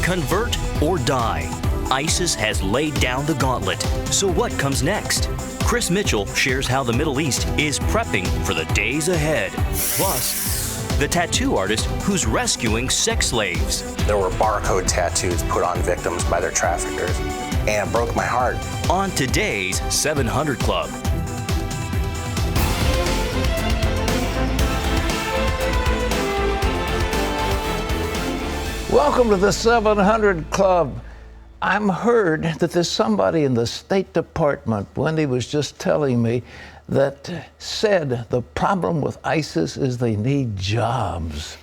Convert or die. ISIS has laid down the gauntlet. So what comes next? Chris Mitchell shares how the Middle East is prepping for the days ahead. Plus, the tattoo artist who's rescuing sex slaves. There were barcode tattoos put on victims by their traffickers, and it broke my heart. On today's 700 Club. Welcome to the 700 Club. I'm heard that there's somebody in the State Department, Wendy was just telling me, that said the problem with ISIS is they need jobs.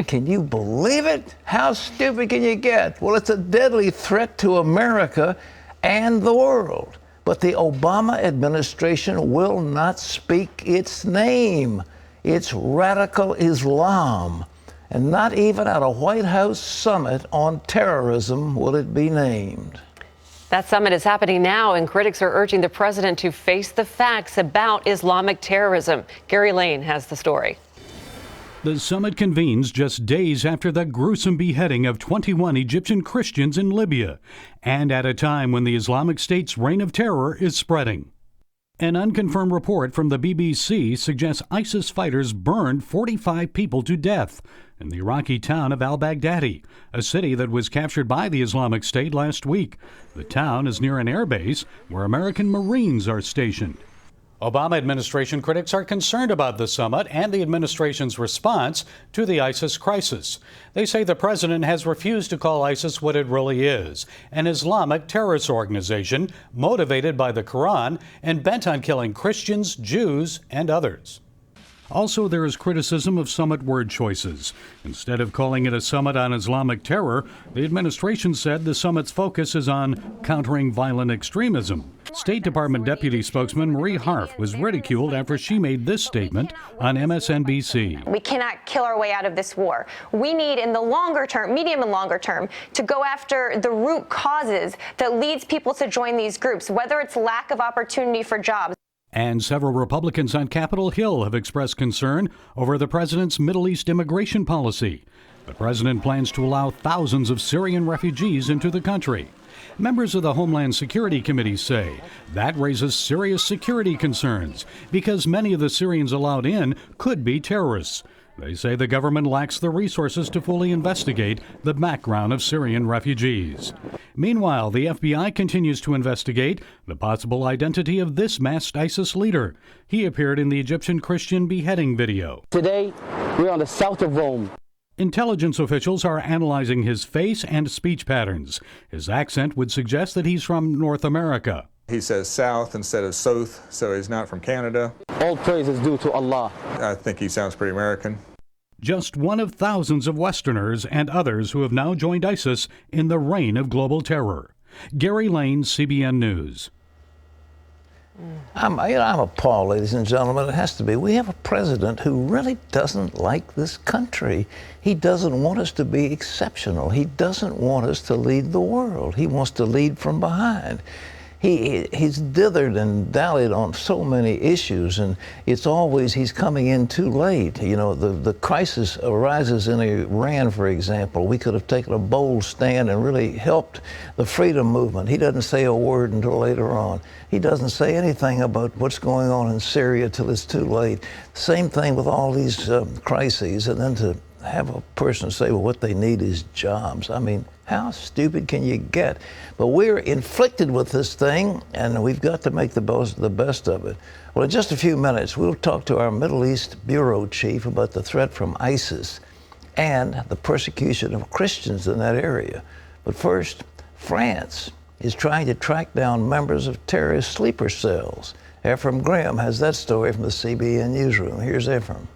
Can you believe it? How stupid can you get? Well, it's a deadly threat to America and the world. But the Obama administration will not speak its name. It's radical Islam. And not even at a White House summit on terrorism will it be named. That summit is happening now, and critics are urging the president to face the facts about Islamic terrorism. Gary Lane has the story. The summit convenes just days after the gruesome beheading of 21 Egyptian Christians in Libya, and at a time when the Islamic State's reign of terror is spreading. An unconfirmed report from the BBC suggests ISIS fighters burned 45 people to death in the Iraqi town of al-Baghdadi, a city that was captured by the Islamic State last week. The town is near an airbase where American Marines are stationed. Obama administration critics are concerned about the summit and the administration's response to the ISIS crisis. They say the president has refused to call ISIS what it really is, an Islamic terrorist organization motivated by the Quran and bent on killing Christians, Jews, and others. Also, there is criticism of summit word choices. Instead of calling it a summit on Islamic terror, the administration said the summit's focus is on countering violent extremism. State Department Deputy Spokesman Marie Harf was ridiculed after she made this statement on MSNBC. We cannot kill our way out of this war. We need, in the longer term, medium and longer term, to go after the root causes that leads people to join these groups, whether it's lack of opportunity for jobs. And several Republicans on Capitol Hill have expressed concern over the president's Middle East immigration policy. The president plans to allow thousands of Syrian refugees into the country. Members of the Homeland Security Committee say that raises serious security concerns because many of the Syrians allowed in could be terrorists. They say the government lacks the resources to fully investigate the background of Syrian refugees. Meanwhile, the FBI continues to investigate the possible identity of this masked ISIS leader. He appeared in the Egyptian Christian beheading video. Today, we're on the south of Rome. Intelligence officials are analyzing his face and speech patterns. His accent would suggest that he's from North America. He says south instead of south, so he's not from Canada. All praise is due to Allah. I think he sounds pretty American. Just one of thousands of Westerners and others who have now joined ISIS in the reign of global terror. Gary Lane, CBN News. I'm appalled, ladies and gentlemen. It has to be. We have a president who really doesn't like this country. He doesn't want us to be exceptional. He doesn't want us to lead the world. He wants to lead from behind. He's dithered and dallied on so many issues, and it's always he's coming in too late. You know, the crisis arises in Iran, for example. We could have taken a bold stand and really helped the freedom movement. He doesn't say a word until later on. He doesn't say anything about what's going on in Syria till it's too late. Same thing with all these crises, and then to have a person say, well, what they need is jobs. I mean, how stupid can you get? But we're inflicted with this thing, and we've got to make the best of it. Well, in just a few minutes, we'll talk to our Middle East bureau chief about the threat from ISIS and the persecution of Christians in that area. But first, France is trying to track down members of terrorist sleeper cells. Ephraim Graham has that story from the CBN newsroom. Here's Ephraim.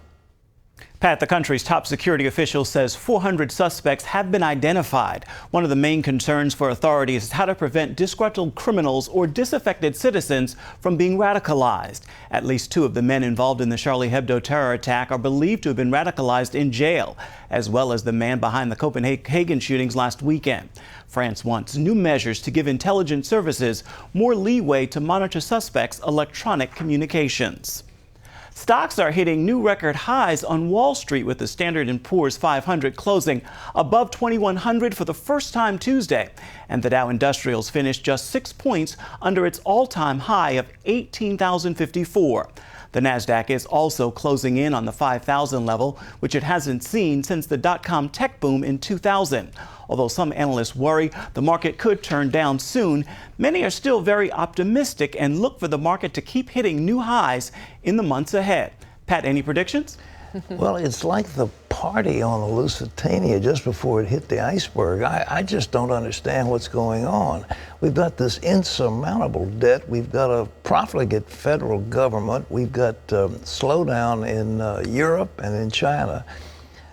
Pat, the country's top security official says 400 suspects have been identified. One of the main concerns for authorities is how to prevent disgruntled criminals or disaffected citizens from being radicalized. At least 2 of the men involved in the Charlie Hebdo terror attack are believed to have been radicalized in jail, as well as the man behind the Copenhagen shootings last weekend. France wants new measures to give intelligence services more leeway to monitor suspects' electronic communications. Stocks are hitting new record highs on Wall Street, with the Standard & Poor's 500 closing above 2,100 for the first time Tuesday. And the Dow Industrials finished just 6 points under its all-time high of 18,054. The Nasdaq is also closing in on the 5,000 level, which it hasn't seen since the dot-com tech boom in 2000. Although some analysts worry the market could turn down soon, many are still very optimistic and look for the market to keep hitting new highs in the months ahead. Pat, any predictions? Well, it's like the party on the Lusitania just before it hit the iceberg. I just don't understand what's going on. We've got this insurmountable debt. We've got a profligate federal government. We've got slowdown in Europe and in China.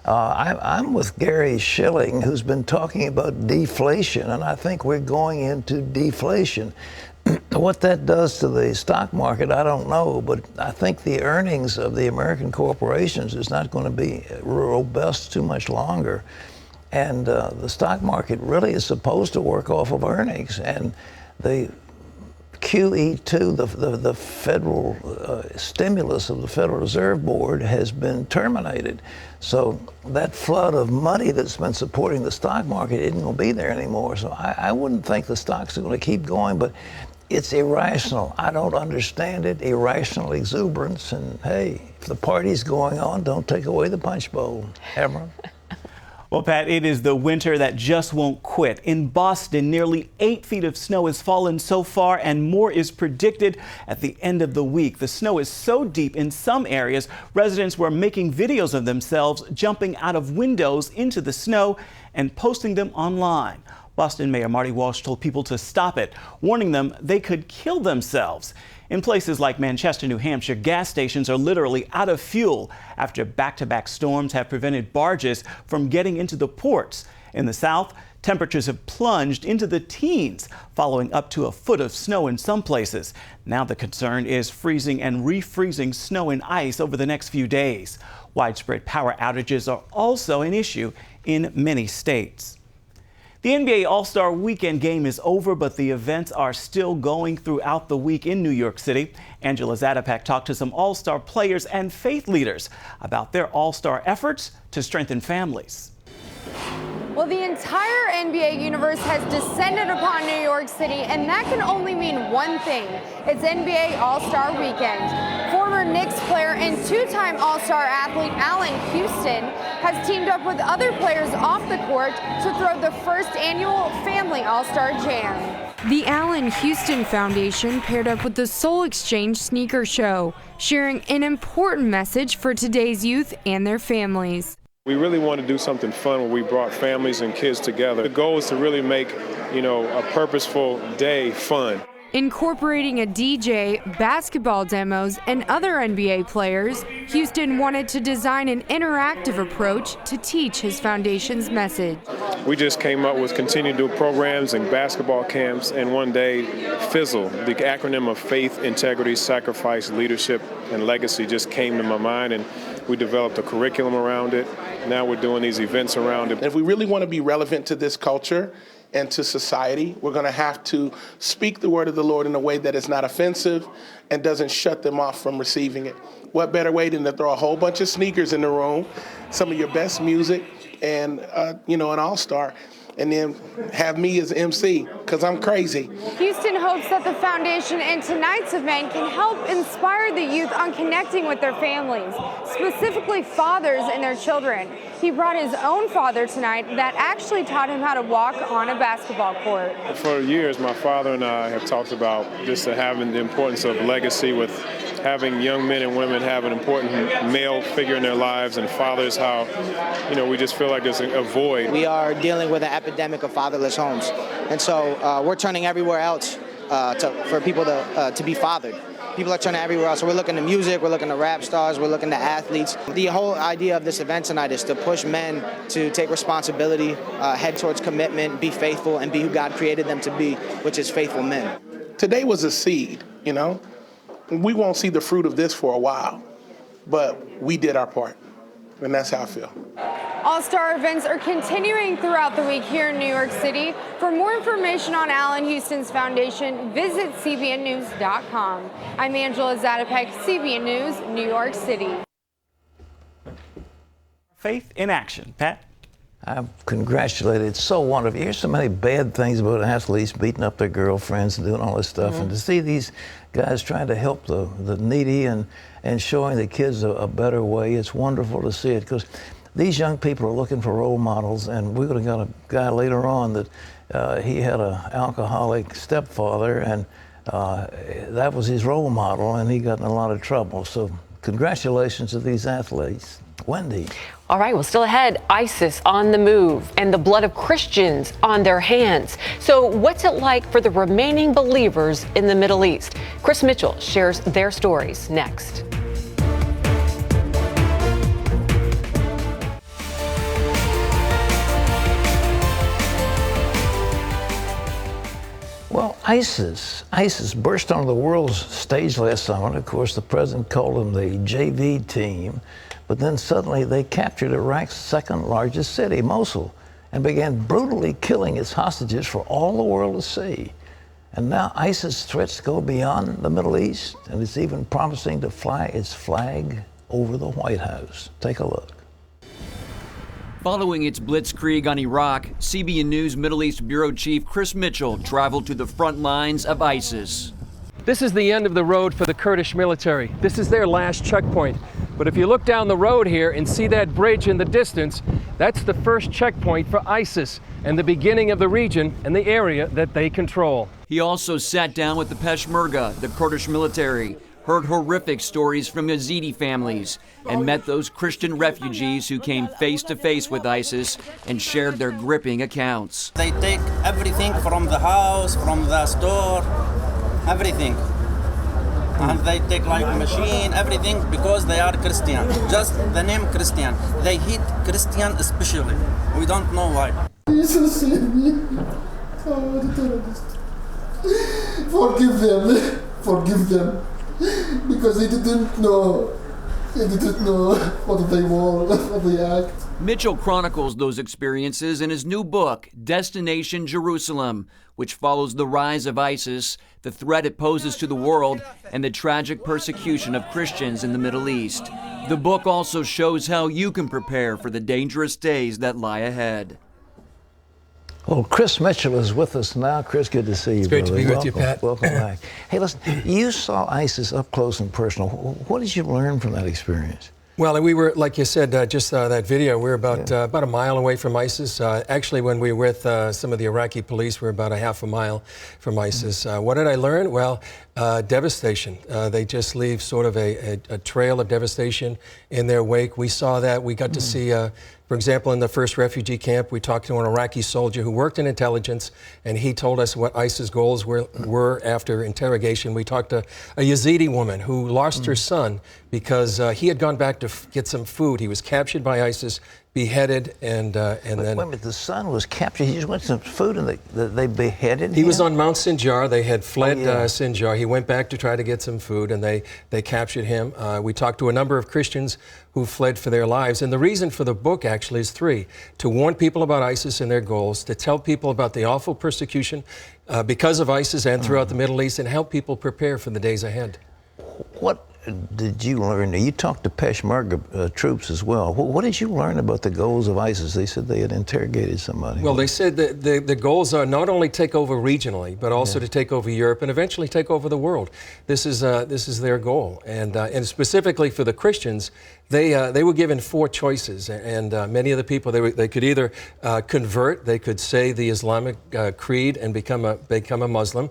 I'm with Gary Schilling, who's been talking about deflation, and I think we're going into deflation. What that does to the stock market, I don't know, but I think the earnings of the American corporations is not going to be robust too much longer. And the stock market really is supposed to work off of earnings. And the QE2, the federal stimulus of the Federal Reserve Board, has been terminated. So that flood of money that's been supporting the stock market isn't going to be there anymore. So I wouldn't think the stocks are going to keep going, but it's irrational. I don't understand it. Irrational exuberance. And hey, if the party's going on, don't take away the punch bowl. Emerald? Well, Pat, it is the winter that just won't quit. In Boston, nearly 8 feet of snow has fallen so far, and more is predicted at the end of the week. The snow is so deep in some areas, residents were making videos of themselves jumping out of windows into the snow and posting them online. Boston Mayor Marty Walsh told people to stop it, warning them they could kill themselves. In places like Manchester, New Hampshire, gas stations are literally out of fuel after back-to-back storms have prevented barges from getting into the ports. In the South, temperatures have plunged into the teens, following up to a foot of snow in some places. Now the concern is freezing and refreezing snow and ice over the next few days. Widespread power outages are also an issue in many states. The NBA All-Star Weekend game is over, but the events are still going throughout the week in New York City. Angela Zadapak talked to some All-Star players and faith leaders about their All-Star efforts to strengthen families. Well, the entire NBA universe has descended upon New York City, and that can only mean one thing. It's NBA All-Star Weekend. Former Knicks player and two-time All-Star athlete Allen Houston has teamed up with other players off the court to throw the first annual Family All-Star Jam. The Allen Houston Foundation paired up with the Soul Exchange Sneaker Show, sharing an important message for today's youth and their families. We really want to do something fun where we brought families and kids together. The goal is to really make, a purposeful day fun. Incorporating a DJ, basketball demos, and other NBA players, Houston wanted to design an interactive approach to teach his foundation's message. We just came up with continue to do programs and basketball camps, and one day, FIZZLE, the acronym of Faith, Integrity, Sacrifice, Leadership, and Legacy, just came to my mind, and we developed a curriculum around it. Now we're doing these events around it. If we really want to be relevant to this culture and to society, we're going to have to speak the word of the Lord in a way that is not offensive and doesn't shut them off from receiving it. What better way than to throw a whole bunch of sneakers in the room, some of your best music, and an all-star, and then have me as MC, because I'm crazy. Houston hopes that the foundation and tonight's event can help inspire the youth on connecting with their families, specifically fathers and their children. He brought his own father tonight that actually taught him how to walk on a basketball court. For years, my father and I have talked about just having the importance of legacy, with having young men and women have an important male figure in their lives, and fathers, how, we just feel like there's a void. We are dealing with an epidemic of fatherless homes. And so we're turning everywhere else for people to be fathered. People are turning everywhere else. So we're looking to music, we're looking to rap stars, we're looking to athletes. The whole idea of this event tonight is to push men to take responsibility, head towards commitment, be faithful, and be who God created them to be, which is faithful men. Today was a seed, We won't see the fruit of this for a while, but we did our part, and that's how I feel. All-Star events are continuing throughout the week here in New York City. For more information on Allen Houston's foundation, visit cbnnews.com. I'm Angela Zatopek, CBN News, New York City. Faith in action. Pat? I'm congratulated. It's so wonderful. Here's so many bad things about athletes beating up their girlfriends and doing all this stuff. And to see these guys trying to help the needy and showing the kids a better way, it's wonderful to see it, because these young people are looking for role models. And we're going to get a guy later on that he had an alcoholic stepfather, and that was his role model, and he got in a lot of trouble. So congratulations to these athletes. Wendy. All right, well, still ahead, ISIS on the move and the blood of Christians on their hands. So what's it like for the remaining believers in the Middle East? Chris Mitchell shares their stories next. Well, ISIS burst onto the world's stage last summer. Of course, the president called them the JV team. But then suddenly they captured Iraq's second largest city, Mosul, and began brutally killing its hostages for all the world to see. And now ISIS threats go beyond the Middle East, and it's even promising to fly its flag over the White House. Take a look. Following its blitzkrieg on Iraq, CBN News Middle East Bureau Chief Chris Mitchell traveled to the front lines of ISIS. This is the end of the road for the Kurdish military. This is their last checkpoint. But if you look down the road here and see that bridge in the distance, that's the first checkpoint for ISIS and the beginning of the region and the area that they control. He also sat down with the Peshmerga, the Kurdish military, heard horrific stories from Yazidi families, and met those Christian refugees who came face to face with ISIS and shared their gripping accounts. They take everything from the house, from the store, everything. And they take like machine, everything, because they are Christian. Just the name Christian. They hate Christian especially. We don't know why. Jesus save me. Oh, the terrorists. Forgive them. Forgive them. Because they didn't know. They didn't know what they were, what they act. Mitchell chronicles those experiences in his new book, Destination Jerusalem, which follows the rise of ISIS, the threat it poses to the world, and the tragic persecution of Christians in the Middle East. The book also shows how you can prepare for the dangerous days that lie ahead. Well, Chris Mitchell is with us now. Chris, good to see you. It's great brother. to be with you, Pat. Welcome back. Hey, listen, you saw ISIS up close and personal. What did you learn from that experience? Well, we were, like you said, just that video, we were about a mile away from ISIS. Actually, when we were with some of the Iraqi police, we were about a half a mile from ISIS. What did I learn? Well, devastation. They just leave sort of a trail of devastation in their wake. We saw that. We got to see, for example, in the first refugee camp, we talked to an Iraqi soldier who worked in intelligence, and he told us what ISIS goals were after interrogation. We talked to a Yazidi woman who lost her son because he had gone back to get some food. He was captured by ISIS, beheaded, and then... Wait a minute, the son was captured. He just went to some food and they beheaded him? He was on Mount Sinjar. They had fled Sinjar. He went back to try to get some food, and they captured him. We talked to a number of Christians who fled for their lives. And the reason for the book actually is three: to warn people about ISIS and their goals, to tell people about the awful persecution because of ISIS and throughout the Middle East, and help people prepare for the days ahead. What did you learn? Now, you talked to Peshmerga troops as well. What did you learn about the goals of ISIS? They said they had interrogated somebody. Well, they said that the goals are not only take over regionally, but also to take over Europe and eventually take over the world. This is their goal. And specifically for the Christians, they were given four choices, and many of the people, they could either convert, they could say the Islamic creed and become a Muslim.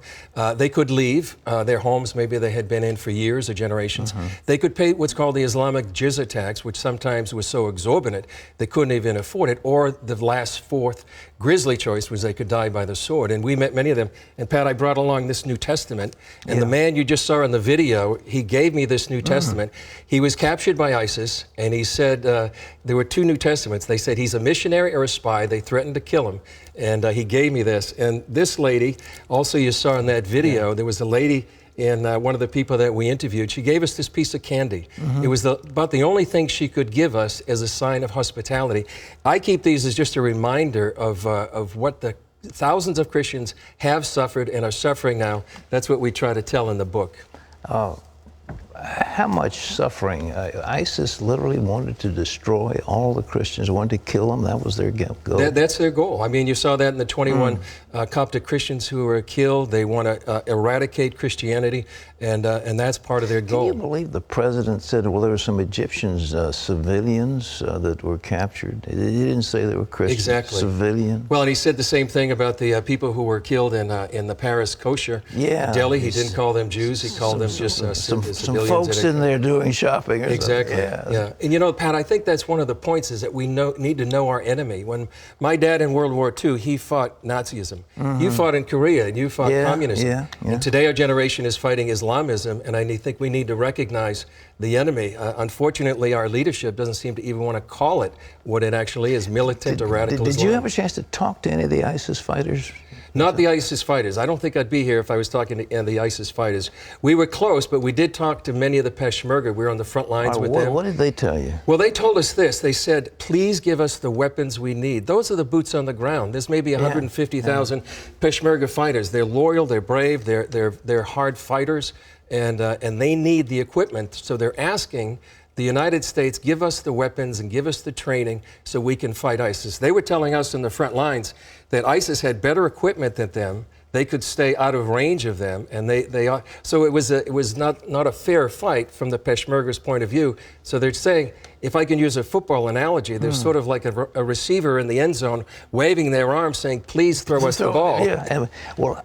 They could leave their homes, maybe they had been in for years or generations. They could pay what's called the Islamic jizya tax, which sometimes was so exorbitant they couldn't even afford it. Or the last fourth grisly choice was they could die by the sword. And we met many of them. And Pat, I brought along this New Testament. And the man you just saw in the video, he gave me this New Testament. He was captured by ISIS, and he said there were two New Testaments. They said he's a missionary or a spy. They threatened to kill him. And he gave me this. And this lady, also you saw in that video, there was a lady in one of the people that we interviewed. She gave us this piece of candy. It was about the only thing she could give us as a sign of hospitality. I keep these as just a reminder of what the thousands of Christians have suffered and are suffering now. That's what we try to tell in the book. How much suffering? ISIS literally wanted to destroy all the Christians, wanted to kill them. That was their goal. That's their goal. I mean, you saw that in the 21 Coptic Christians who were killed. They want to eradicate Christianity, and that's part of their goal. Can you believe the president said, well, there were some Egyptians, civilians that were captured? He didn't say they were Christians. Exactly. Civilians. Well, and he said the same thing about the people who were killed in the Paris kosher deli. He didn't call them Jews. He called them just civilians. Some folks in there doing shopping or exactly. something. Yeah. And you know, Pat, I think that's one of the points is that we need to know our enemy. When my dad in World War II, he fought Nazism. You fought in Korea and you fought communism. And today our generation is fighting Islamism, and I think we need to recognize the enemy. Unfortunately, our leadership doesn't seem to even want to call it what it actually is, militant or radical Islam. Did you have a chance to talk to any of the ISIS fighters? Not the ISIS fighters. I don't think I'd be here if I was talking to the ISIS fighters. We were close, but we did talk to many of the Peshmerga. We were on the front lines with them. What did they tell you? Well, they told us this. They said, please give us the weapons we need. Those are the boots on the ground. There's maybe 150,000 Peshmerga fighters. They're loyal, they're brave, they're hard fighters, and they need the equipment. So they're asking the United States, give us the weapons and give us the training so we can fight ISIS. They were telling us in the front lines that ISIS had better equipment than them. They could stay out of range of them, and so it was not a fair fight from the Peshmerga's point of view. So they're saying, if I can use a football analogy, there's sort of like a receiver in the end zone waving their arm saying, please throw us the ball. Yeah. Well,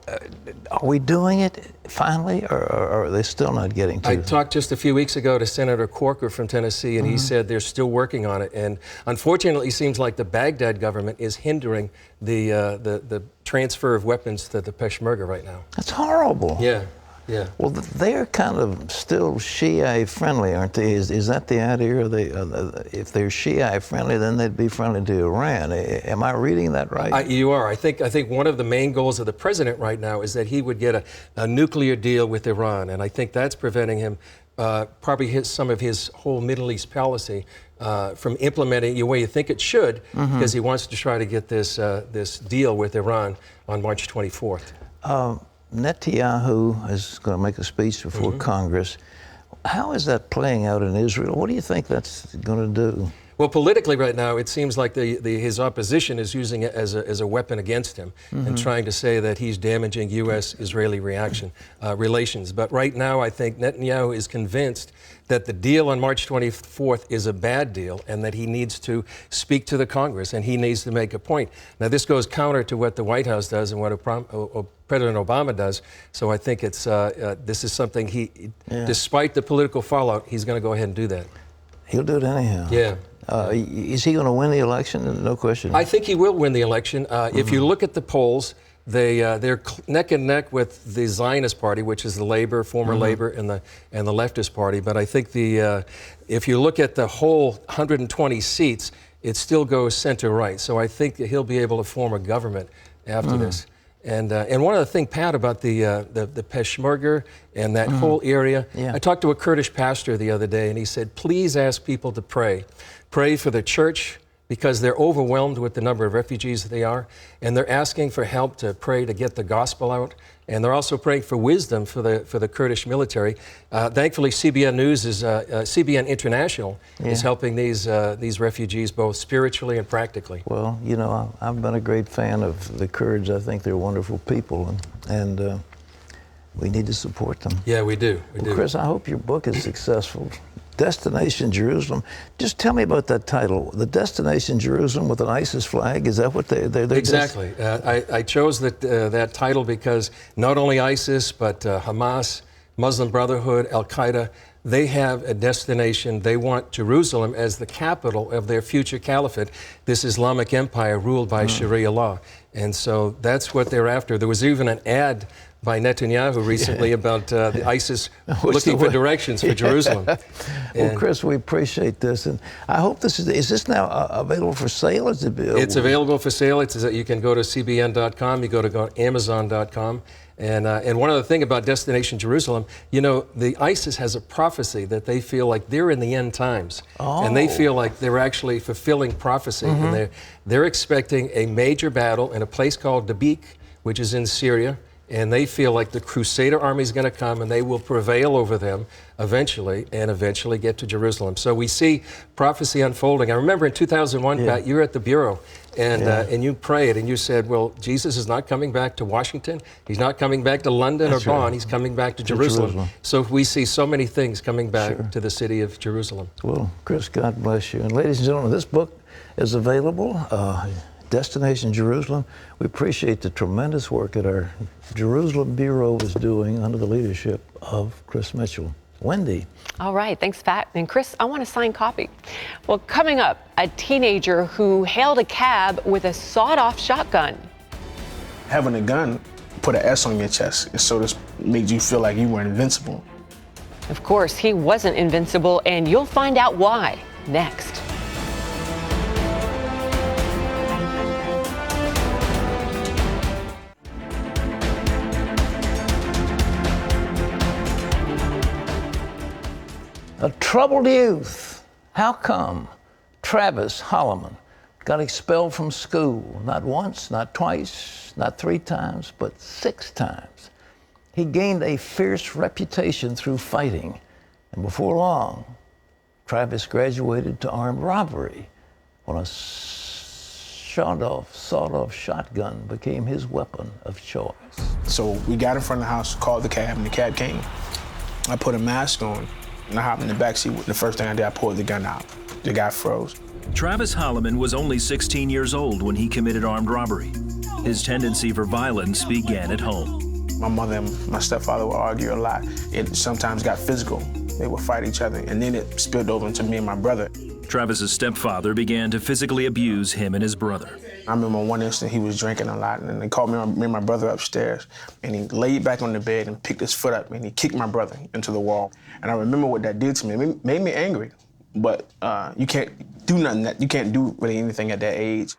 are we doing it finally, or are they still not getting to it? I talked just a few weeks ago to Senator Corker from Tennessee, and he said they're still working on it. And unfortunately, it seems like the Baghdad government is hindering the transfer of weapons to the Peshmerga right now. That's horrible. Yeah. Yeah. Well, they're kind of still Shia friendly, aren't they? Is that the idea? If they're Shia friendly, then they'd be friendly to Iran. Am I reading that right? You are. I think one of the main goals of the president right now is that he would get a nuclear deal with Iran, and I think that's preventing him probably some of his whole Middle East policy from implementing the way you think it should, because he wants to try to get this deal with Iran on March 24th. Netanyahu is going to make a speech before Congress. How is that playing out in Israel? What do you think that's going to do? Well, politically right now, it seems like his opposition is using it as a weapon against him and trying to say that he's damaging U.S.-Israeli relations. But right now, I think Netanyahu is convinced that the deal on March 24th is a bad deal and that he needs to speak to the Congress and he needs to make a point. Now, this goes counter to what the White House does and what President Obama does. So I think this is something despite the political fallout, he's going to go ahead and do that. He'll do it anyhow. Yeah. Is he going to win the election? No question. I think he will win the election. If you look at the polls, they're neck and neck with the Zionist Party, which is the Labor, former Labor, and the leftist party. But I think if you look at the whole 120 seats, it still goes center right. So I think that he'll be able to form a government after this. And one other thing, Pat, about the Peshmerga and that whole area. I talked to a Kurdish pastor the other day, and he said, please ask people to pray. Pray for the church, because they're overwhelmed with the number of refugees that they are, and they're asking for help to pray to get the gospel out, and they're also praying for wisdom for the Kurdish military. Thankfully, CBN International is helping these refugees both spiritually and practically. Well, you know, I've been a great fan of the Kurds. I think they're wonderful people, and we need to support them. Yeah, we do. Well, Chris, I hope your book is successful. Destination Jerusalem. Just tell me about that title, The Destination Jerusalem with an ISIS flag. Is that what they're Exactly. I chose that title because not only ISIS, but Hamas, Muslim Brotherhood, Al-Qaeda, they have a destination. They want Jerusalem as the capital of their future caliphate, this Islamic empire ruled by Sharia law. And so that's what they're after. There was even an ad by Netanyahu recently about the ISIS looking for directions for Jerusalem. Well, Chris, we appreciate this, and I hope this is this now available for sale? Is it? It's available for sale. You can go to cbn.com. You go to amazon.com. And one other thing about Destination Jerusalem, you know, the ISIS has a prophecy that they feel like they're in the end times. Oh. And they feel like they're actually fulfilling prophecy. Mm-hmm. And they're expecting a major battle in a place called Dabiq, which is in Syria. And they feel like the Crusader army is going to come and they will prevail over them eventually get to Jerusalem. So we see prophecy unfolding. I remember in 2001, Pat, you were at the Bureau and you prayed and you said, well, Jesus is not coming back to Washington. He's not coming back to London or Bonn. He's coming back to Jerusalem. So we see so many things coming back to the city of Jerusalem. Well, Chris, God bless you. And ladies and gentlemen, this book is available. Destination Jerusalem. We appreciate the tremendous work that our Jerusalem Bureau is doing under the leadership of Chris Mitchell. Wendy. All right, thanks, Pat. And Chris, I want a signed copy. Well, coming up, a teenager who hailed a cab with a sawed-off shotgun. Having a gun put an S on your chest, it sort of made you feel like you were invincible. Of course, he wasn't invincible, and you'll find out why next. A troubled youth. How come Travis Holloman got expelled from school? Not once, not twice, not 3 times, but 6 times. He gained a fierce reputation through fighting. And before long, Travis graduated to armed robbery when a sawed-off shotgun became his weapon of choice. So we got in front of the house, called the cab, and the cab came. I put a mask on. And I hopped in the backseat. The first thing I did, I pulled the gun out. The guy froze. Travis Holloman was only 16 years old when he committed armed robbery. His tendency for violence began at home. My mother and my stepfather would argue a lot. It sometimes got physical. They would fight each other, and then it spilled over into me and my brother. Travis's stepfather began to physically abuse him and his brother. I remember one instant he was drinking a lot, and they called me and my brother upstairs, and he laid back on the bed and picked his foot up, and he kicked my brother into the wall. And I remember what that did to me. It made me angry, but you can't do nothing. You can't do really anything at that age.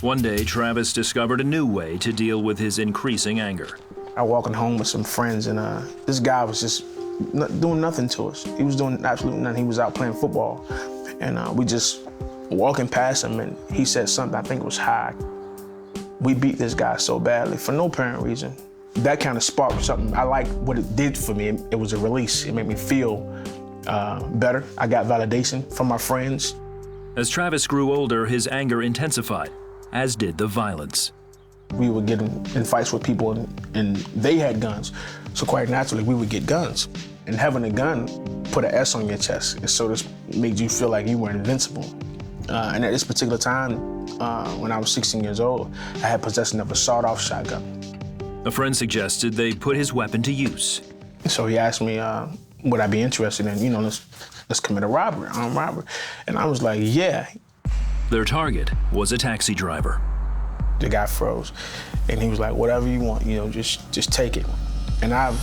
One day, Travis discovered a new way to deal with his increasing anger. I was walking home with some friends, and this guy was just doing nothing to us. He was doing absolutely nothing. He was out playing football, and we just walking past him, and he said something, I think it was hi. We beat this guy so badly for no apparent reason. That kind of sparked something. I like what it did for me. It was a release. It made me feel better. I got validation from my friends. As Travis grew older, his anger intensified, as did the violence. We would get in fights with people, and they had guns. So quite naturally, we would get guns. And having a gun put an S on your chest. It sort of made you feel like you were invincible. And at this particular time, when I was 16 years old, I had possession of a sawed-off shotgun. A friend suggested they put his weapon to use. So he asked me, would I be interested in, let's commit a robbery, armed robbery. And I was like, yeah. Their target was a taxi driver. The guy froze, and he was like, whatever you want, just take it. And I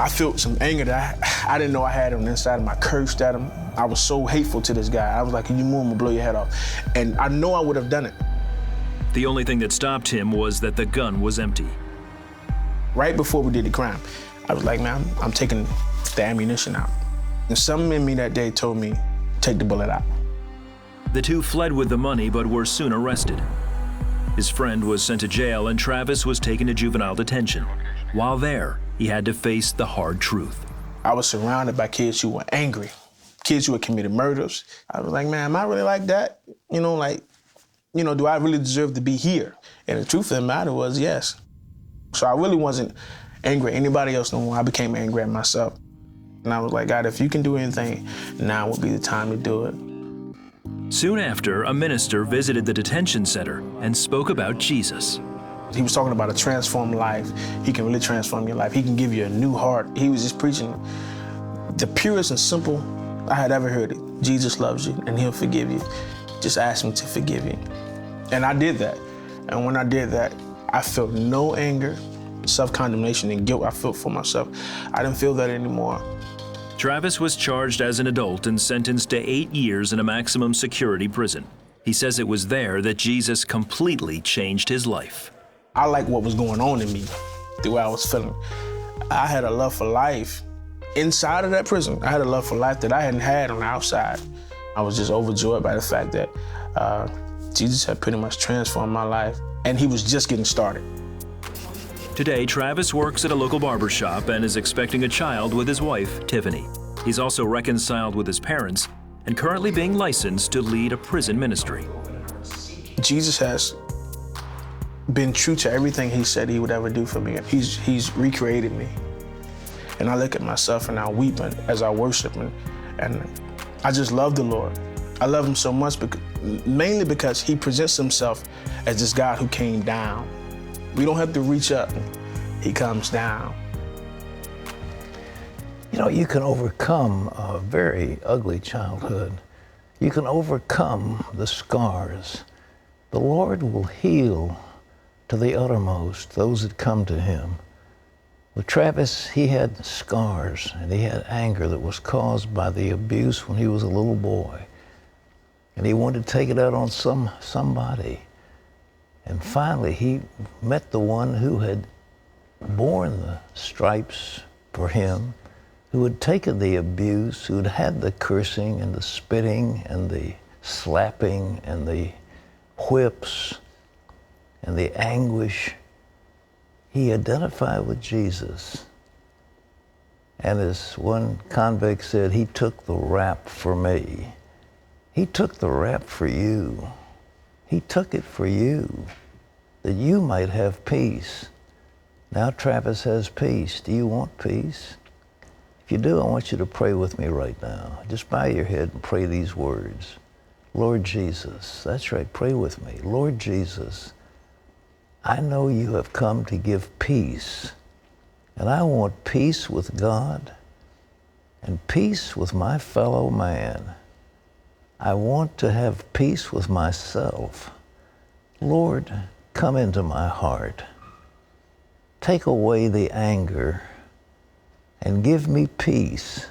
felt some anger that I didn't know I had on the inside of me. I cursed at him. I was so hateful to this guy. I was like, can you move, I'm gonna blow your head off. And I know I would have done it. The only thing that stopped him was that the gun was empty. Right before we did the crime, I was like, man, I'm taking the ammunition out. And something in me that day told me, take the bullet out. The two fled with the money, but were soon arrested. His friend was sent to jail, and Travis was taken to juvenile detention. While there, he had to face the hard truth. I was surrounded by kids who were angry, kids who had committed murders. I was like, man, am I really like that? Do I really deserve to be here? And the truth of the matter was, yes. So I really wasn't angry at anybody else no more. I became angry at myself. And I was like, God, if you can do anything, now would be the time to do it. Soon after, a minister visited the detention center and spoke about Jesus. He was talking about a transformed life. He can really transform your life. He can give you a new heart. He was just preaching the purest and simple I had ever heard it. Jesus loves you and he'll forgive you. Just ask him to forgive you. And I did that. And when I did that, I felt no anger, self-condemnation, and guilt I felt for myself. I didn't feel that anymore. Travis was charged as an adult and sentenced to 8 years in a maximum security prison. He says it was there that Jesus completely changed his life. I like what was going on in me, the way I was feeling. I had a love for life inside of that prison. I had a love for life that I hadn't had on the outside. I was just overjoyed by the fact that Jesus had pretty much transformed my life, and he was just getting started. Today, Travis works at a local barbershop and is expecting a child with his wife, Tiffany. He's also reconciled with his parents and currently being licensed to lead a prison ministry. Jesus has been true to everything he said he would ever do for me. He's recreated me. And I look at myself and I weep as I worship him. And I just love the Lord. I love him so much, mainly because he presents himself as this God who came down. We don't have to reach up. He comes down. You know, you can overcome a very ugly childhood. You can overcome the scars. The Lord will heal to the uttermost those that come to him. With Travis, he had scars and he had anger that was caused by the abuse when he was a little boy. And he wanted to take it out on somebody. And finally, he met the one who had borne the stripes for him, who had taken the abuse, who had had the cursing and the spitting and the slapping and the whips and the anguish. He identified with Jesus. And as one convict said, he took the rap for me. He took the rap for you. He took it for you, that you might have peace. Now Travis has peace. Do you want peace? If you do, I want you to pray with me right now. Just bow your head and pray these words. Lord Jesus, that's right, pray with me. Lord Jesus, I know you have come to give peace, and I want peace with God and peace with my fellow man. I want to have peace with myself. Lord, come into my heart. Take away the anger and give me peace.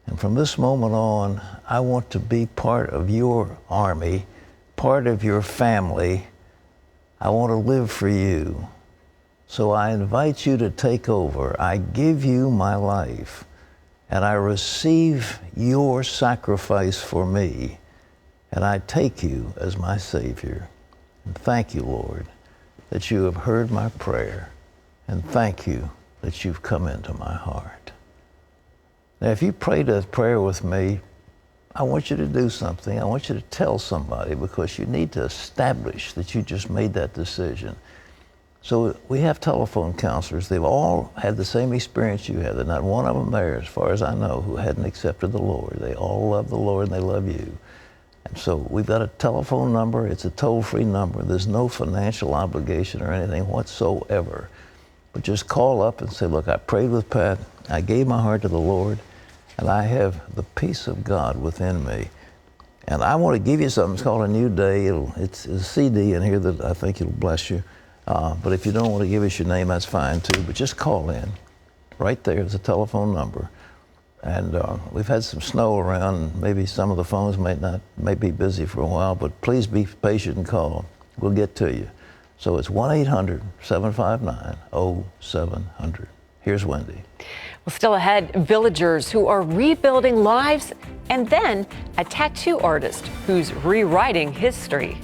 And from this moment on, I want to be part of your army, part of your family. I want to live for you. So I invite you to take over. I give you my life, and I receive your sacrifice for me, and I take you as my Savior. And thank you, Lord, that you have heard my prayer, and thank you that you've come into my heart. Now, if you prayed that prayer with me, I want you to do something. I want you to tell somebody, because you need to establish that you just made that decision. So we have telephone counselors. They've all had the same experience you had. There's not one of them there, as far as I know, who hadn't accepted the Lord. They all love the Lord and they love you. And so we've got a telephone number. It's a toll-free number. There's no financial obligation or anything whatsoever. But just call up and say, look, I prayed with Pat. I gave my heart to the Lord, and I have the peace of God within me. And I want to give you something. It's called A New Day. It's a CD in here that I think it'll bless you. But if you don't want to give us your name, that's fine too. But just call in. Right there's a telephone number. And we've had some snow around. Maybe some of the phones may be busy for a while, but please be patient and call. We'll get to you. So it's 1-800-759-0700. Here's Wendy. Well, still ahead, villagers who are rebuilding lives, and then a tattoo artist who's rewriting history.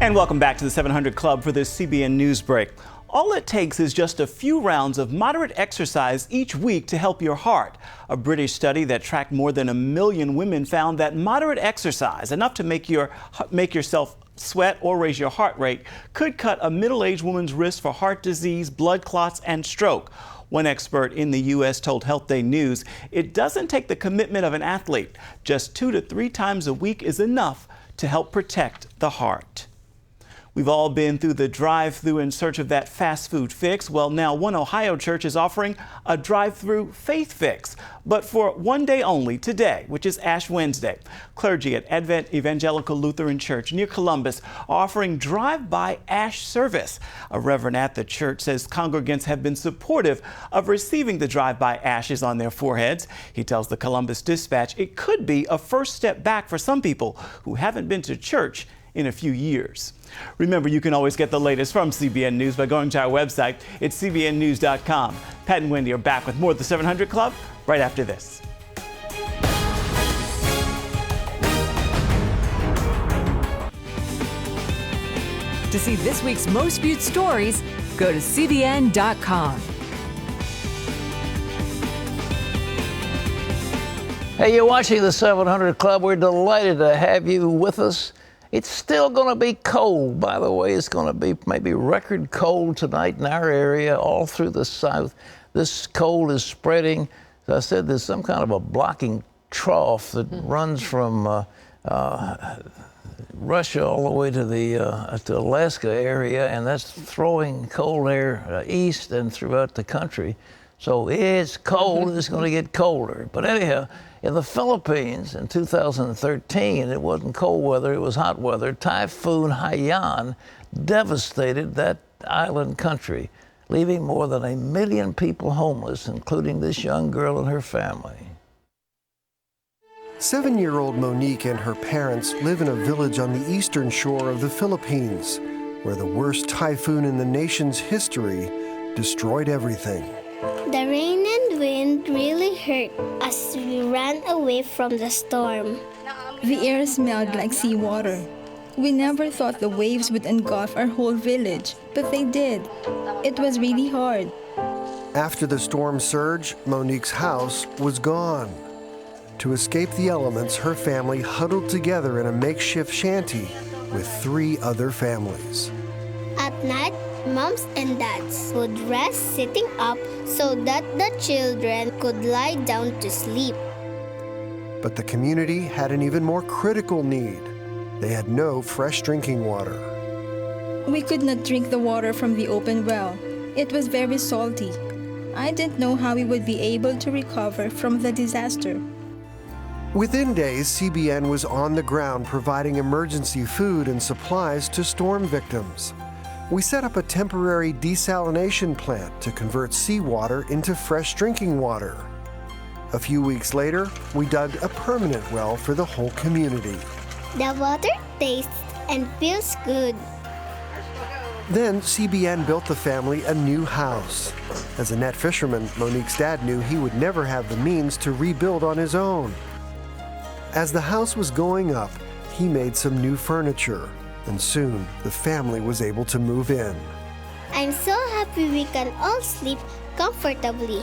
And welcome back to the 700 Club for this CBN News Break. All it takes is just a few rounds of moderate exercise each week to help your heart. A British study that tracked more than 1 million women found that moderate exercise, enough to make yourself sweat or raise your heart rate, could cut a middle-aged woman's risk for heart disease, blood clots, and stroke. One expert in the U.S. told Health Day News it doesn't take the commitment of an athlete. Just 2 to 3 times a week is enough to help protect the heart. We've all been through the drive-thru in search of that fast food fix. Well, now one Ohio church is offering a drive-thru faith fix, but for one day only, today, which is Ash Wednesday. Clergy at Advent Evangelical Lutheran Church near Columbus are offering drive-by ash service. A reverend at the church says congregants have been supportive of receiving the drive-by ashes on their foreheads. He tells the Columbus Dispatch it could be a first step back for some people who haven't been to church in a few years. Remember, you can always get the latest from CBN News by going to our website. It's cbnnews.com. Pat and Wendy are back with more of the 700 Club right after this. To see this week's most viewed stories, go to cbn.com. Hey, you're watching the 700 Club. We're delighted to have you with us. It's still going to be cold, by the way. It's going to be maybe record cold tonight in our area, all through the south. This cold is spreading. As I said, there's some kind of a blocking trough that runs from Russia all the way to the to Alaska area, and that's throwing cold air east and throughout the country. So it's cold, it's going to get colder. But anyhow, in the Philippines in 2013, it wasn't cold weather, it was hot weather. Typhoon Haiyan devastated that island country, leaving more than 1 million people homeless, including this young girl and her family. 7-year-old Monique and her parents live in a village on the eastern shore of the Philippines, where the worst typhoon in the nation's history destroyed everything. The rain and wind really hurt as we ran away from the storm. The air smelled like seawater. We never thought the waves would engulf our whole village, but they did. It was really hard. After the storm surge, Monique's house was gone. To escape the elements, her family huddled together in a makeshift shanty with 3 other families. At night, moms and dads would rest sitting up so that the children could lie down to sleep. But the community had an even more critical need. They had no fresh drinking water. We could not drink the water from the open well. It was very salty. I didn't know how we would be able to recover from the disaster. Within days, CBN was on the ground providing emergency food and supplies to storm victims. We set up a temporary desalination plant to convert seawater into fresh drinking water. A few weeks later, we dug a permanent well for the whole community. The water tastes and feels good. Then CBN built the family a new house. As a net fisherman, Monique's dad knew he would never have the means to rebuild on his own. As the house was going up, he made some new furniture, and soon the family was able to move in. I'm so happy we can all sleep comfortably.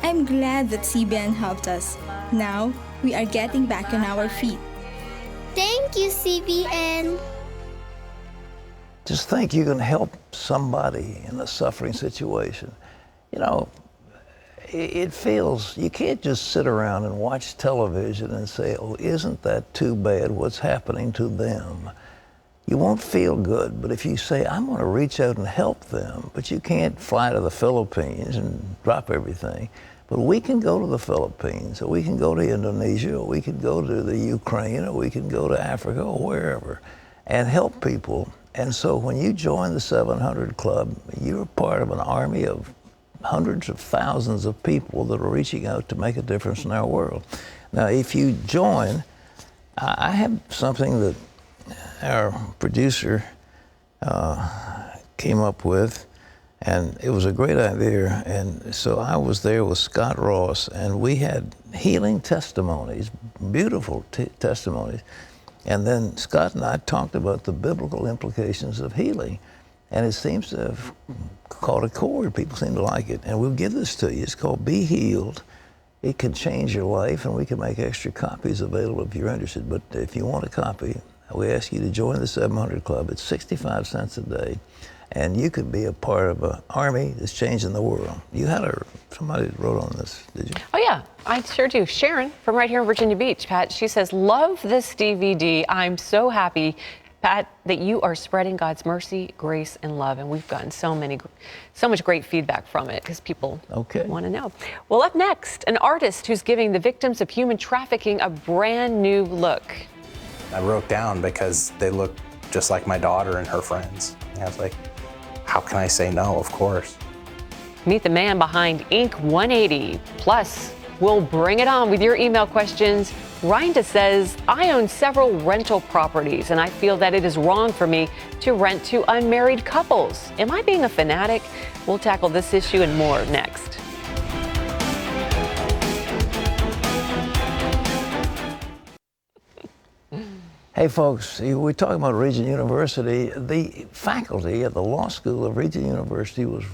I'm glad that CBN helped us. Now, we are getting back on our feet. Thank you, CBN. Just think you can help somebody in a suffering situation. You know, it feels, you can't just sit around and watch television and say, oh, isn't that too bad what's happening to them? You won't feel good, but if you say, I'm going to reach out and help them, but you can't fly to the Philippines and drop everything. But we can go to the Philippines, or we can go to Indonesia, or we can go to the Ukraine, or we can go to Africa, or wherever, and help people. And so when you join the 700 Club, you're part of an army of hundreds of thousands of people that are reaching out to make a difference in our world. Now, if you join, I have something that our producer came up with, and it was a great idea. And so I was there with Scott Ross, and we had healing testimonies, beautiful testimonies. And then Scott and I talked about the biblical implications of healing. And it seems to have caught a chord. People seem to like it. And we'll give this to you. It's called Be Healed. It can change your life, and we can make extra copies available if you're interested. But if you want a copy, we ask you to join the 700 Club. It's 65 cents a day, and you could be a part of an army that's changing the world. You had somebody wrote on this, did you? Oh, yeah, I sure do. Sharon from right here in Virginia Beach, Pat, she says, love this DVD. I'm so happy Pat, that you are spreading God's mercy, grace, and love, and we've gotten so much great feedback from it because people want to know. Well, up next, an artist who's giving the victims of human trafficking a brand new look. I wrote down because they look just like my daughter and her friends. And I was like, how can I say no? Of course. Meet the man behind Inc. 180. Plus, we'll bring it on with your email questions. Rhonda says, I own several rental properties, and I feel that it is wrong for me to rent to unmarried couples. Am I being a fanatic? We'll tackle this issue and more next. Hey folks, we're talking about Regent University. The faculty at the law school of Regent University was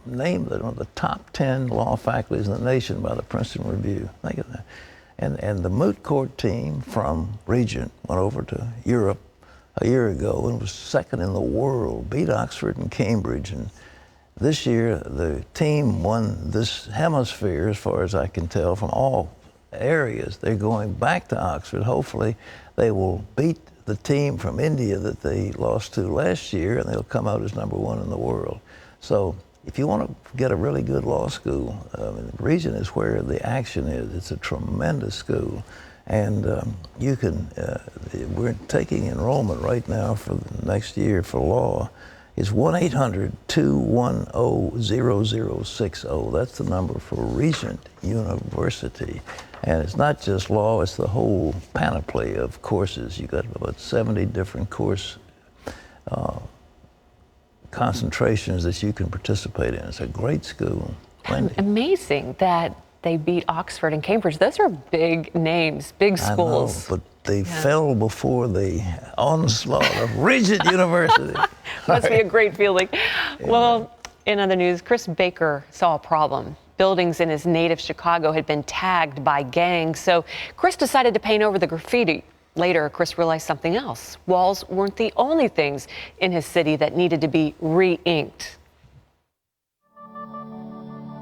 named one of the top 10 law faculties in the nation by the Princeton Review. Think of that. And the moot court team from Regent went over to Europe a year ago and was second in the world, beat Oxford and Cambridge. And this year, the team won this hemisphere, as far as I can tell, from all areas. They're going back to Oxford. Hopefully, they will beat the team from India that they lost to last year, and they'll come out as #1 in the world. So if you want to get a really good law school, Regent is where the action is. It's a tremendous school. And you can, we're taking enrollment right now for the next year for law. It's 1-800-210-0060. That's the number for Regent University. And it's not just law, it's the whole panoply of courses. You've got about 70 different course concentrations that you can participate in. It's a great school. Amazing that they beat Oxford and Cambridge. Those are big names, big schools. I know, but they fell before the onslaught of Regent University. Must be a great feeling. Well, in other news, Chris Baker saw a problem. Buildings in his native Chicago had been tagged by gangs, so Chris decided to paint over the graffiti. Later, Chris realized something else. Walls weren't the only things in his city that needed to be re-inked.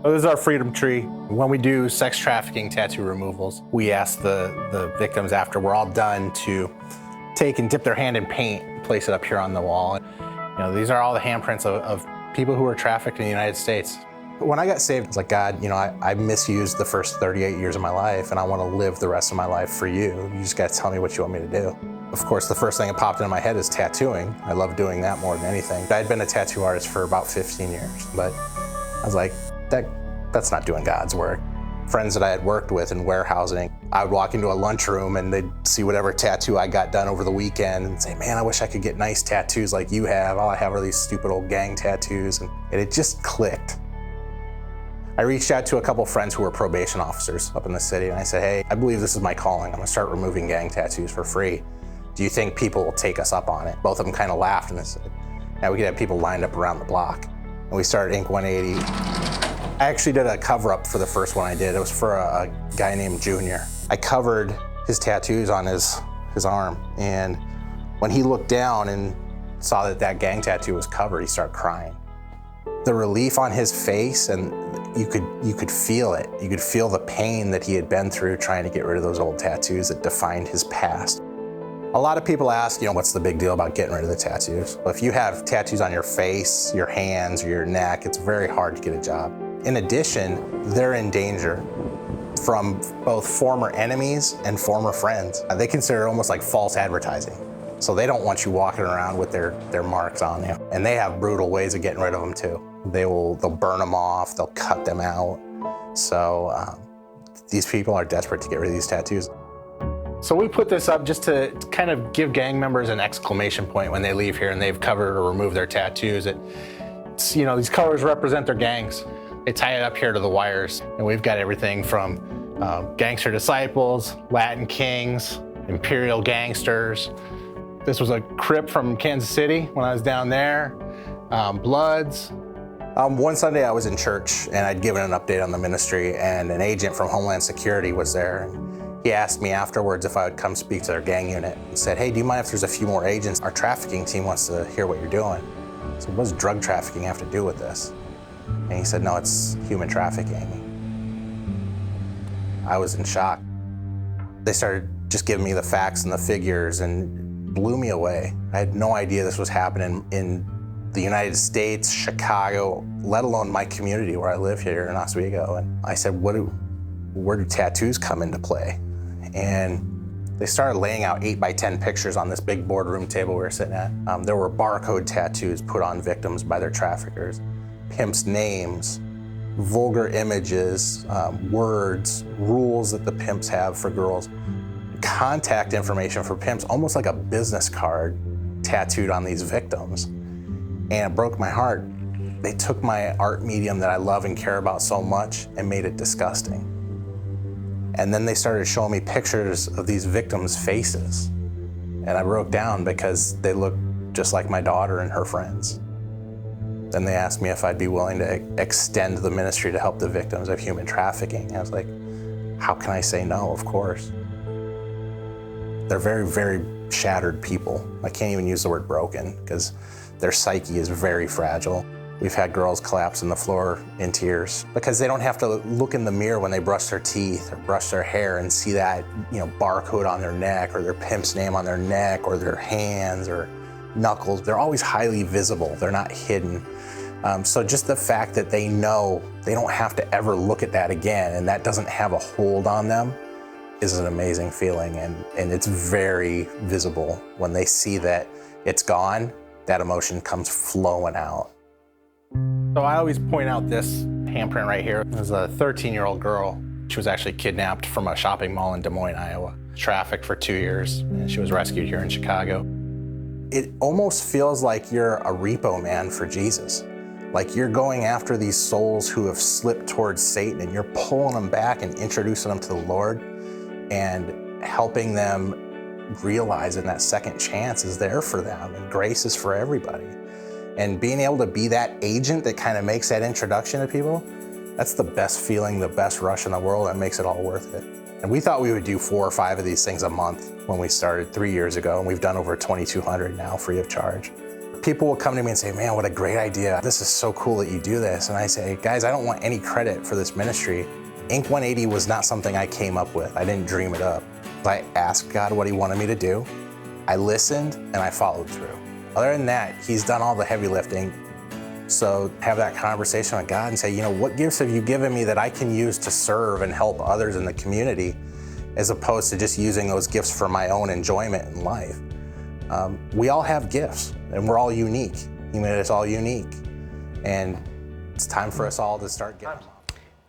This is our freedom tree. When we do sex trafficking tattoo removals, we ask the victims after we're all done to take and dip their hand in paint and place it up here on the wall. You know, these are all the handprints of people who were trafficked in the United States. When I got saved, it's like, God, you know, I misused the first 38 years of my life, and I want to live the rest of my life for you. You just got to tell me what you want me to do. Of course, the first thing that popped into my head is tattooing. I love doing that more than anything. I'd been a tattoo artist for about 15 years, but I was like, that's not doing God's work. Friends that I had worked with in warehousing, I would walk into a lunchroom and they'd see whatever tattoo I got done over the weekend and say, man, I wish I could get nice tattoos like you have. All I have are these stupid old gang tattoos. And it just clicked. I reached out to a couple friends who were probation officers up in the city, and I said, hey, I believe this is my calling. I'm gonna start removing gang tattoos for free. Do you think people will take us up on it? Both of them kind of laughed and they said, yeah, we could have people lined up around the block. And we started Inc. 180. I actually did a cover up for the first one I did. It was for a guy named Junior. I covered his tattoos on his arm, and when he looked down and saw that gang tattoo was covered, he started crying. The relief on his face, and you could feel it. You could feel the pain that he had been through trying to get rid of those old tattoos that defined his past. A lot of people ask, you know, what's the big deal about getting rid of the tattoos? Well, if you have tattoos on your face, your hands, or your neck, it's very hard to get a job. In addition, they're in danger from both former enemies and former friends. They consider it almost like false advertising. So they don't want you walking around with their marks on you. And they have brutal ways of getting rid of them too. They'll burn them off, they'll cut them out. So these people are desperate to get rid of these tattoos. So we put this up just to kind of give gang members an exclamation point when they leave here and they've covered or removed their tattoos. It's, you know, these colors represent their gangs. They tie it up here to the wires. And we've got everything from Gangster Disciples, Latin Kings, Imperial Gangsters. This was a Crip from Kansas City when I was down there, Bloods. One Sunday I was in church and I'd given an update on the ministry, and an agent from Homeland Security was there. He asked me afterwards if I would come speak to their gang unit and said, hey, do you mind if there's a few more agents? Our trafficking team wants to hear what you're doing. I said, what does drug trafficking have to do with this? And he said, no, it's human trafficking. I was in shock. They started just giving me the facts and the figures, and blew me away. I had no idea this was happening in the United States, Chicago, let alone my community where I live here in Oswego. And I said, where do tattoos come into play? And they started laying out 8x10 pictures on this big boardroom table we were sitting at. There were barcode tattoos put on victims by their traffickers, pimps' names, vulgar images, words, rules that the pimps have for girls, contact information for pimps, almost like a business card tattooed on these victims. And it broke my heart. They took my art medium that I love and care about so much and made it disgusting. And then they started showing me pictures of these victims' faces. And I broke down because they looked just like my daughter and her friends. Then they asked me if I'd be willing to extend the ministry to help the victims of human trafficking. I was like, how can I say no? Of course. They're very, very shattered people. I can't even use the word broken because their psyche is very fragile. We've had girls collapse on the floor in tears because they don't have to look in the mirror when they brush their teeth or brush their hair and see that, barcode on their neck or their pimp's name on their neck or their hands or knuckles. They're always highly visible. They're not hidden. So just the fact that they know they don't have to ever look at that again and that doesn't have a hold on them is an amazing feeling. And it's very visible when they see that it's gone, that emotion comes flowing out. So I always point out this handprint right here. It was a 13-year-old girl. She was actually kidnapped from a shopping mall in Des Moines, Iowa. Trafficked for 2 years, and she was rescued here in Chicago. It almost feels like you're a repo man for Jesus. Like you're going after these souls who have slipped towards Satan, and you're pulling them back and introducing them to the Lord and helping them realize that that second chance is there for them, and grace is for everybody. And being able to be that agent that kind of makes that introduction to people, that's the best feeling, the best rush in the world, that makes it all worth it. And we thought we would do 4 or 5 of these things a month when we started 3 years ago, and we've done over 2,200 now free of charge. People will come to me and say, man, what a great idea. This is so cool that you do this. And I say, guys, I don't want any credit for this ministry. Inc. 180 was not something I came up with. I didn't dream it up. I asked God what he wanted me to do. I listened and I followed through. Other than that, he's done all the heavy lifting. So have that conversation with God and say, what gifts have you given me that I can use to serve and help others in the community, as opposed to just using those gifts for my own enjoyment in life. We all have gifts and we're all unique. He made us all unique. And it's time for us all to start getting them.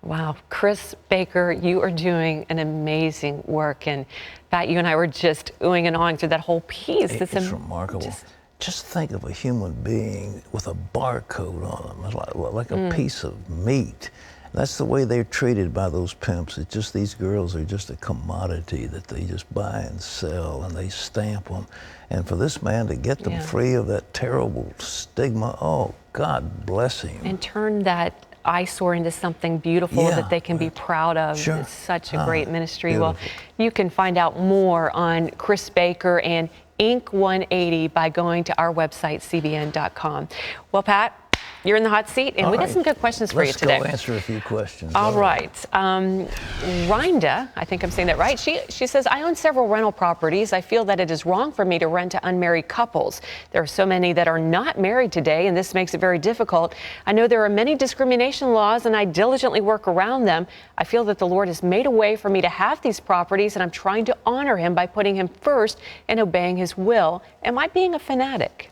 Wow, Chris Baker, you are doing an amazing work. And Pat, you and I were just oohing and awing through that whole piece. It's remarkable. Just think of a human being with a barcode on them, like a piece of meat. That's the way they're treated by those pimps. It's just these girls are just a commodity that they just buy and sell, and they stamp them. And for this man to get them free of that terrible stigma, oh, God bless him. And turn that eyesore into something beautiful that they can be proud of. Sure. It's such a great ministry. Beautiful. Well, you can find out more on Chris Baker and Inc. 180 by going to our website, cbn.com. Well, Pat, you're in the hot seat, and we got some good questions for you today. Let's go answer a few questions. All right. Rhonda, I think I'm saying that right. She says, I own several rental properties. I feel that it is wrong for me to rent to unmarried couples. There are so many that are not married today, and this makes it very difficult. I know there are many discrimination laws, and I diligently work around them. I feel that the Lord has made a way for me to have these properties, and I'm trying to honor him by putting him first and obeying his will. Am I being a fanatic?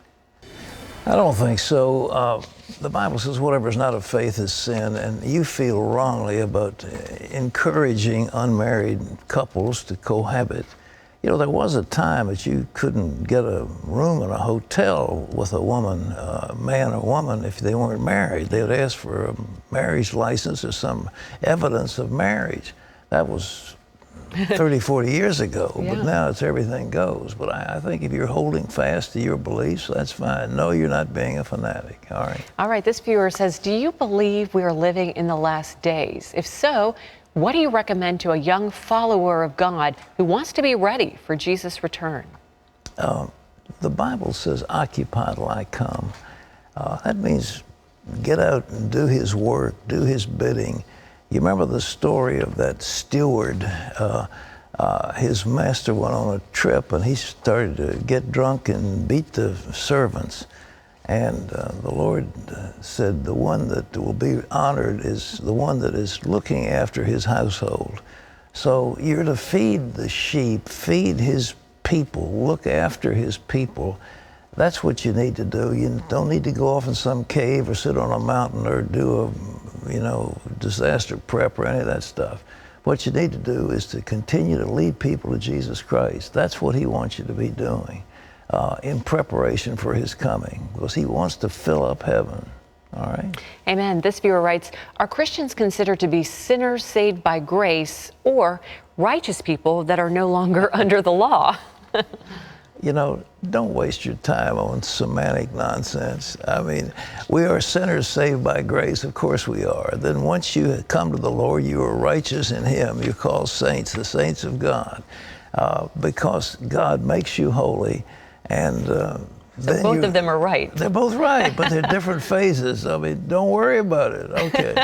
I don't think so. The Bible says whatever is not of faith is sin, and you feel wrongly about encouraging unmarried couples to cohabit. There was a time that you couldn't get a room in a hotel with a woman, man or woman, if they weren't married. They would ask for a marriage license or some evidence of marriage. That was 30, 40 years ago, but now it's everything goes. But I think if you're holding fast to your beliefs, that's fine. No, you're not being a fanatic, all right? All right, this viewer says, do you believe we are living in the last days? If so, what do you recommend to a young follower of God who wants to be ready for Jesus' return? The Bible says, occupy till I come. That means get out and do his work, do his bidding. You remember the story of that steward his master went on a trip and he started to get drunk and beat the servants. And the Lord said, the one that will be honored is the one that is looking after his household. So you're to feed the sheep, feed his people, look after his people. That's what you need to do. You don't need to go off in some cave or sit on a mountain or do a, disaster prep or any of that stuff. What you need to do is to continue to lead people to Jesus Christ. That's what he wants you to be doing in preparation for his coming, because he wants to fill up heaven. All right? Amen. This viewer writes, are Christians considered to be sinners saved by grace or righteous people that are no longer under the law? Don't waste your time on semantic nonsense. I mean, we are sinners saved by grace. Of course we are. Then once you come to the Lord, you are righteous in him. You're called saints, the saints of God, because God makes you holy. And so both of them are right. They're both right, but they're different phases. I mean, don't worry about it. Okay.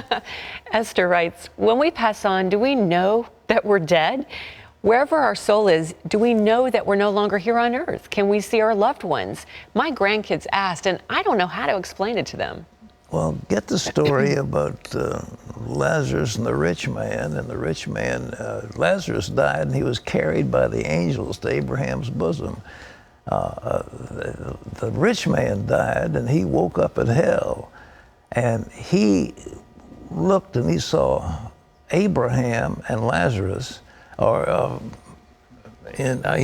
Esther writes, when we pass on, do we know that we're dead? Wherever our soul is, do we know that we're no longer here on earth? Can we see our loved ones? My grandkids asked, and I don't know how to explain it to them. Well, get the story about Lazarus and the rich man. And the rich man, Lazarus died, and he was carried by the angels to Abraham's bosom. The rich man died, and he woke up in hell. And he looked, and he saw Abraham and Lazarus, he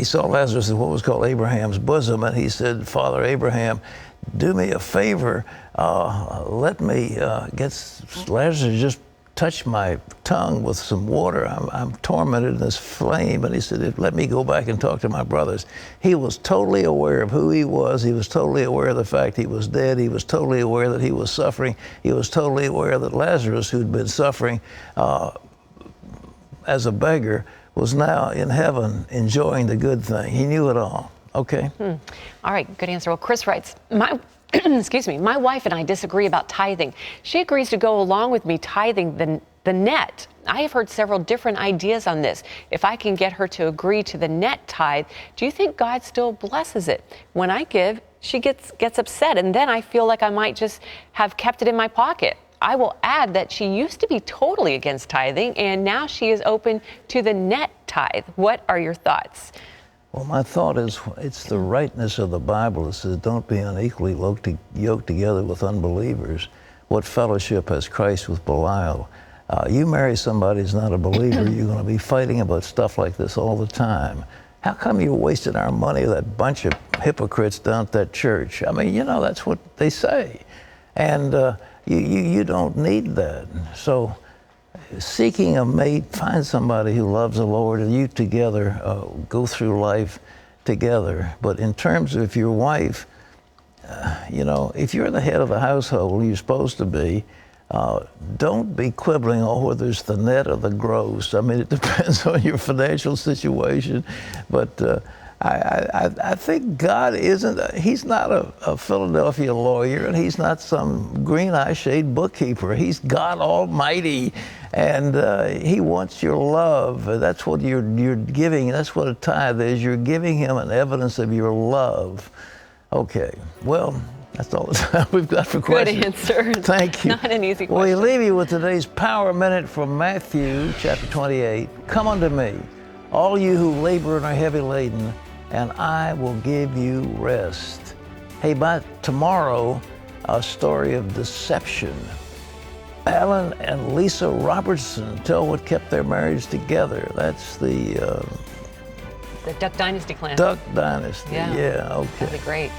saw Lazarus in what was called Abraham's bosom, and he said, Father Abraham, do me a favor, let me Lazarus just touch my tongue with some water. I'm tormented in this flame. And he said, let me go back and talk to my brothers. He was totally aware of who he was. He was totally aware of the fact he was dead. He was totally aware that he was suffering. He was totally aware that Lazarus, who'd been suffering as a beggar, was now in heaven enjoying the good thing. He knew it all. Okay? All right, good answer. Well, Chris writes, excuse me, my wife and I disagree about tithing. She agrees to go along with me tithing the net. I have heard several different ideas on this. If I can get her to agree to the net tithe, do you think God still blesses it? When I give, she gets upset, and then I feel like I might just have kept it in my pocket. I will add that she used to be totally against tithing, and now she is open to the net tithe. What are your thoughts? Well, my thought is it's the rightness of the Bible that says don't be unequally yoked together with unbelievers. What fellowship has Christ with Belial? You marry somebody who's not a believer, you're going to be fighting about stuff like this all the time. How come you're wasting our money with that bunch of hypocrites down at that church? I mean, that's what they say. And you don't need that. So seeking a mate, find somebody who loves the Lord, and you together go through life together. But in terms of your wife, if you're the head of the household, you're supposed to be, don't be quibbling on whether it's the net or the gross. I mean, it depends on your financial situation. But I think God he's not a Philadelphia lawyer, and he's not some green eyeshade bookkeeper. He's God Almighty, and he wants your love. That's what you're giving. That's what a tithe is. You're giving him an evidence of your love. Okay, well, that's all the time we've got for questions. Good answer. Thank you. Not an easy question. We leave you with today's Power Minute from Matthew chapter 28. Come unto me, all you who labor and are heavy laden, and I will give you rest. Hey, by tomorrow, a story of deception. Alan and Lisa Robertson tell what kept their marriage together. That's the Duck Dynasty clan. Duck Dynasty. Yeah. Yeah, okay. That'd be great.